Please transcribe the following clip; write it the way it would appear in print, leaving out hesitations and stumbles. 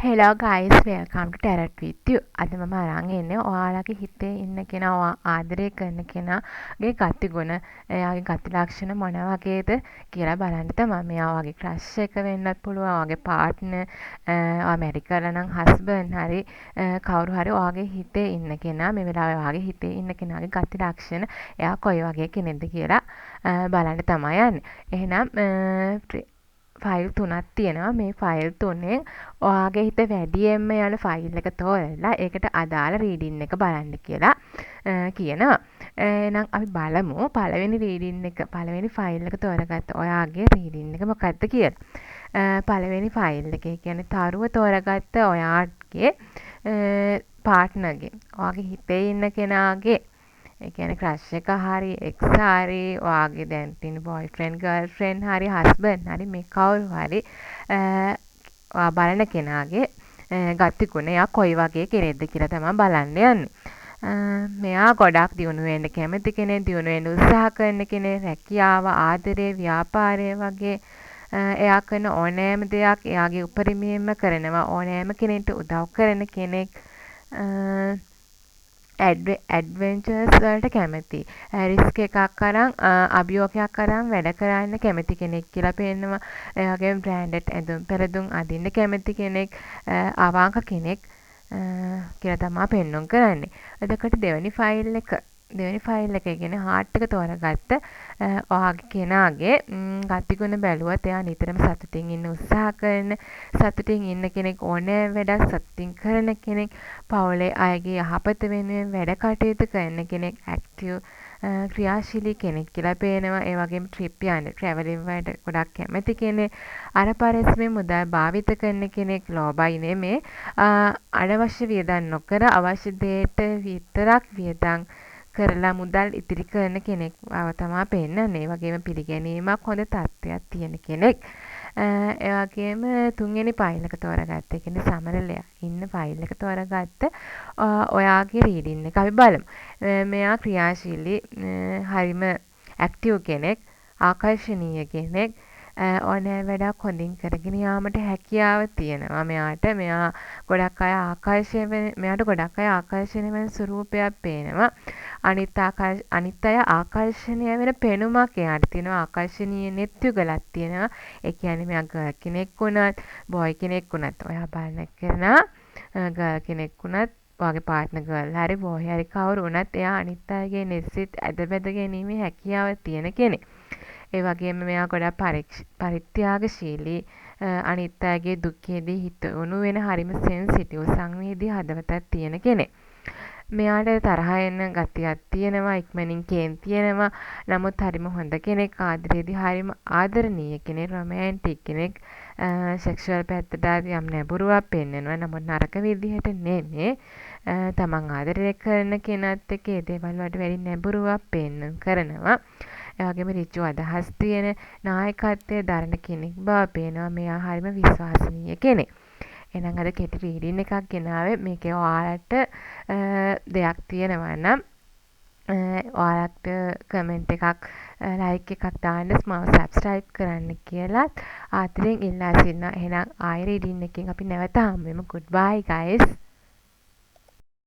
Hello guys, welcome to Tarot with you. අද මම අරන් එන්නේ ඔයාලගේ හිතේ ඉන්න කෙනා ඔයා ආදරය කරන කෙනාගේ ගතිගුණ, එයාගේ ගති ලක්ෂණ මොන වගේද කියලා බලන්න තමයි. මෙයා ඔයාගේ ක්‍රෂ් එක වෙන්නත් පුළුවන්, ඔයාගේ පාර්ට්නර්, ඔයා මැරි කරලා නම් හස්බන්ඩ් හරි කවුරු හරි ඔයාගේ හිතේ ඉන්න කෙනා, මේ වෙලාවේ ඔයාගේ හිතේ ඉන්න කෙනාගේ ගති ලක්ෂණ එයා කොයි වගේ කෙනෙක්ද කියලා බලන්න තමයි යන්නේ. එහෙනම් ෆයිල් 3ක් තියෙනවා. මේ ෆයිල් 3ෙන් ඔයාගේ හිත වැඩියෙන්ම යන ෆයිල් එක තෝරලා ඒකට අදාළ රීඩින් එක බලන්න කියලා කියනවා. එහෙනම් අපි බලමු පළවෙනි රීඩින් එක පළවෙනි ෆයිල් එක තෝරගත්ත ඔයාගේ රීඩින් එක මොකක්ද කියලා. පළවෙනි ෆයිල් එකේ කියන්නේ තරුව තෝරගත්ත ඔයාගේ පාර්ට්නර්ගේ ඔයාගේ හිතේ ඉන්න කෙනාගේ ඒ කියන්නේ ක්‍රෂ් එක හරි එක්ස් හරි ඔයාගේ දැන් තියෙන බොයිෆ්‍රෙන්ඩ් ගර්ල්ෆ්‍රෙන්ඩ් හරි හස්බන්ඩ් හරි මේ කවුරු හරි ඔයා බලන කෙනාගේ ගතිගුණ එයා කොයි වගේ කෙනෙක්ද කියලා තමයි බලන්න යන්නේ. මෙයා ගොඩක් දියුණු වෙන්න කැමති කෙනෙක්, දියුණු වෙන්න උත්සාහ කරන කෙනෙක්, රැකියාව, ආදරේ, ව්‍යාපාරය වගේ එයා කරන ඕනෑම දෙයක් එයාගේ උපරිමයෙන්ම කරනවා. ඕනෑම කෙනෙක්ට උදව් කරන කෙනෙක්. ඇඩ්වෙන්චර්ස් වලට කැමති. රිස්ක් එකක් අරන් අභියෝගයක් අරන් වැඩ කරන්න කැමති කෙනෙක් කියලා පේනවා. එයාගේ බ්‍රෑන්ඩඩ් ඇඳුම් පෙරදුම් අඳින්න කැමති කෙනෙක්, අවංක කෙනෙක් කියලා තමයි පෙන්වන්න කරන්නේ. එතකොට දෙවෙනි ෆයිල් එක කියන්නේ හાર્ට් එක තෝරගත්ත ඔයාගේ කෙනාගේ ගතිගුණ බැලුවත් එයා නිතරම සතුටින් ඉන්න උත්සාහ කරන, සතුටින් ඉන්න කෙනෙක්, ඕනෑම වැඩක් සතුටින් කරන කෙනෙක්, පවුලේ අයගේ යහපත වෙනුවෙන් වැඩ කටයුතු කරන කෙනෙක්, ඇක්ටිව් ක්‍රියාශීලී කෙනෙක් කියලා පේනවා. ඒ වගේම ට්‍රිප් යන්න, ට්‍රැවලින් වලට ගොඩක් කැමති කෙනෙක්, අර පරිස්සමෙන් මුදල් භාවිත කරන කෙනෙක්, ලෝභයි නෙමේ. අනවශ්‍ය වියදම් නොකර අවශ්‍ය දේට විතරක් වියදම් කරලා මුදල් ඉතිරි කරන කෙනෙක් බව තමයි පෙන්නන්නේ. ඒ වගේම පිළිගැනීමක් හොඳ තත්ත්වයක් තියෙන කෙනෙක්. ඒ වගේම තුන්වෙනි ෆයිල් එක තෝරගත්ත. ඒ කියන්නේ සමරලයා ඉන්න ෆයිල් එක තෝරගත්ත ඔයාගේ රීඩින් එක අපි බලමු. මෙයා ක්‍රියාශීලී, හරිම ඇක්ටිව් කෙනෙක්, ආකර්ෂණීය කෙනෙක්, ඕනෑ වැඩක් හොඳින් කරගෙන යාමට හැකියාව තියෙනවා මෙයාට. මෙයාට ගොඩක් අය ආකර්ෂණය වෙන ස්වරූපයක් පේනවා. අනිත් අය ආකර්ෂණය වෙන පෙනුමක් එයාට තියෙනවා. ආකර්ෂණීය නෙත් යුගලක් තියෙනවා. ඒ කියන්නේ මෙයා ගර්ල් කෙනෙක් වුණත්, බොයි කෙනෙක් වුණත්, ඔයා බලන කෙනා ගර්ල් කෙනෙක් වුණත්, ඔයාගේ පාර්ට්නර් ගර්ල් හරි බොයි හරි කවුරු වුණත් එයා අනිත් අයගේ නෙස්සිත් ඇද බැද ගැනීමේ හැකියාව තියෙන කෙනෙක්. ඒ වගේම මෙයා ගොඩක් පරිත්‍යාගශීලී, අනිත් අයගේ දුකේදී හිතුණු වෙන හරිම සෙන්සිටිව්, සංවේදී හදවතක් තියෙන කෙනෙක්. මෙයාට තරහ එන ගතියක් තියෙනවා, ඉක්මනින් කේන්ති තියෙනවා. නමුත් හරිම හොඳ කෙනෙක්, ආදරේදී හරිම ආදරණීය කෙනෙක්, රොමැන්ටික් කෙනෙක්. සෙක්ෂුවල් පැත්තට යම් නැඹුරුවක් පෙන්වනවා. නමුත් නරක විදිහට නෙමෙයි. තමන් ආදරය කරන කෙනත් එක්ක ඒ දේවල් වලට වැඩි නැඹුරුවක් පෙන්වන්න කරනවා. ඒ වගේම ඍජු අදහස් තියෙන, නායකත්වයේ දරන කෙනෙක් බව පේනවා. මෙයා හරිම විශ්වාසනීය කෙනෙක්. එහෙනම් අද කෙටි රීඩින් එකක් ගෙනාවේ. මේකේ ඔයාලට දෙයක් තියෙනවා නම් ඔයාලට කමෙන්ට් එකක්, ලයික් එකක් දාන්න, මාව සබ්ස්ක්‍රයිබ් කරන්න කියලා ආදරෙන් ඉල්ලා සිටිනවා. එහෙනම් ආයෙ රීඩින් එකකින් අපි නැවත හමු වෙමු. goodbye guys.